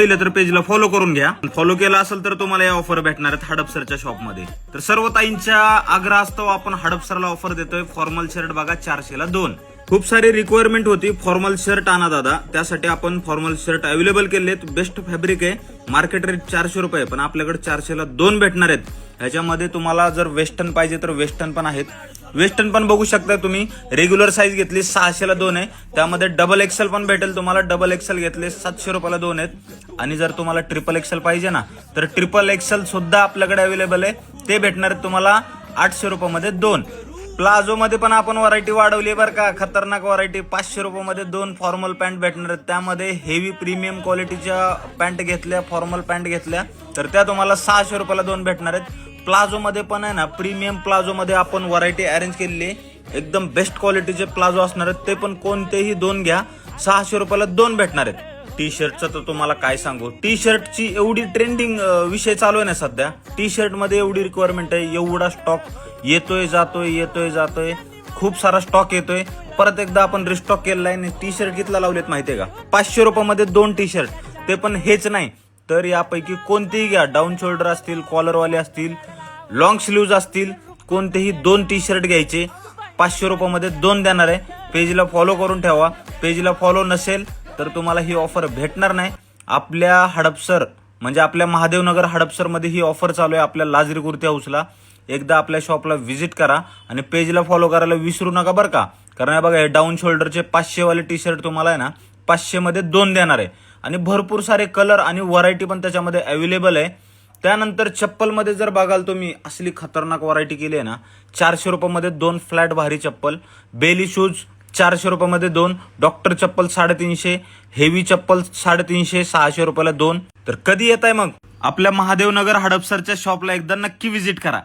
पहिले तर पेजला फॉलो करून घ्या. फॉलो केला असेल तर तुम्हाला या ऑफर भेटणार आहेत हडपसरच्या शॉपमध्ये. तर सर्व ताईंच्या आग्रहास्तव आपण हडपसरला ऑफर देतोय. फॉर्मल शर्ट बघा 400ला 2. खूप सारी रिक्वायरमेंट होती फॉर्मल शर्ट आणा दादा, त्यासाठी आपण फॉर्मल शर्ट अवेलेबल केलेत. बेस्ट फॅब्रिक आहे, मार्केट रेट 400 रुपये, पण आपल्याकडे 400ला 2 भेटणार आहेत. ह्याच्यामध्ये तुम्हाला जर वेस्टर्न पाहिजे तर वेस्टर्न पण आहेत. वेस्टर्न पण बघू शकता तुम्ही. रेग्युलर साईज घेतली 600ला 2 आहे, त्यामध्ये डबल एक्सेल पण भेटेल तुम्हाला. डबल एक्सेल घेतले 700 रुपयाला 2 आहेत. आणि जर तुम्हाला ट्रिपल एक्सेल पाहिजे ना, तर ट्रिपल एक्सेल सुद्धा आपल्याकडे अवेलेबल आहे. ते भेटणार आहेत तुम्हाला 800 रुपयामध्ये 2. प्लाझो मध्ये पण आपण व्हरायटी वाढवली बरं का, खतरनाक व्हरायटी. 500 रुपयामध्ये 2 फॉर्मल पॅन्ट भेटणार आहेत. त्यामध्ये हेवी प्रीमियम क्वालिटीच्या पॅन्ट घेतल्या, फॉर्मल पॅन्ट घेतल्या तर त्या तुम्हाला 600 रुपयाला 2 भेटणार आहेत. प्लाझो मध्ये पण आहे ना, प्रीमियम प्लाझो मध्ये आपण व्हरायटी अरेंज केलेली आहे. एकदम बेस्ट क्वालिटीचे प्लाझो असणार आहेत, ते पण कोणतेही 2 घ्या, 600 रुपयाला 2 भेटणार आहेत. टी शर्टचं तर तुम्हाला काय सांगू, टी शर्टची एवढी ट्रेंडिंग विषय चालू आहे ना सध्या. टी शर्ट मध्ये एवढी रिक्वायरमेंट आहे, एवढा स्टॉक येतोय जातोय. खूप सारा स्टॉक येतोय. परत एकदा आपण रिस्टॉक केलेला आहे. टी शर्ट कितीला लावलेत माहितीये का? 500 रुपयामध्ये 2 टी शर्ट. ते पण हेच नाही तर यापैकी कोणतेही घ्या. डाऊन शोल्डर असतील, कॉलरवाले असतील, लॉंग स्लीव्ज असतील, कोणतेही 2 टी शर्ट घ्यायचे. 500 रुपयामध्ये 2 देणार आहे. पेजला फॉलो करून ठेवा. पेजला फॉलो नसेल तर तुम्हाला ही ऑफर भेटणार नाही. आपल्या हडपसर म्हणजे आपल्या महादेवनगर हडपसर मध्ये ही ऑफर चालू आहे. आपल्या लाजरी कुर्ती हाऊसला एकदा आपल्या शॉपला व्हिजिट करा आणि पेजला फॉलो करायला विसरू नका बरं का. कारण हे बघा, हे डाऊन शोल्डरचे 500 वाले टी शर्ट तुम्हाला आहे ना 500 मध्ये 2 देणार आहे. आणि भरपूर सारे कलर आणि व्हरायटी पण त्याच्यामध्ये अवेलेबल आहे. त्यानंतर चप्पल मध्ये जर बघाल तुम्ही, असली खतरनाक व्हरायटी केली आहे ना. 400 रुपयामध्ये 2 फ्लॅट भारी चप्पल. बेली शूज 400 रुपयामध्ये 2. डॉक्टर चप्पल 350. हेवी चप्पल 350. 600 रुपयाला 2. तर कधी येत आहे मग? आपल्या महादेवनगर हडपसरच्या शॉपला एकदा नक्की व्हिजिट करा.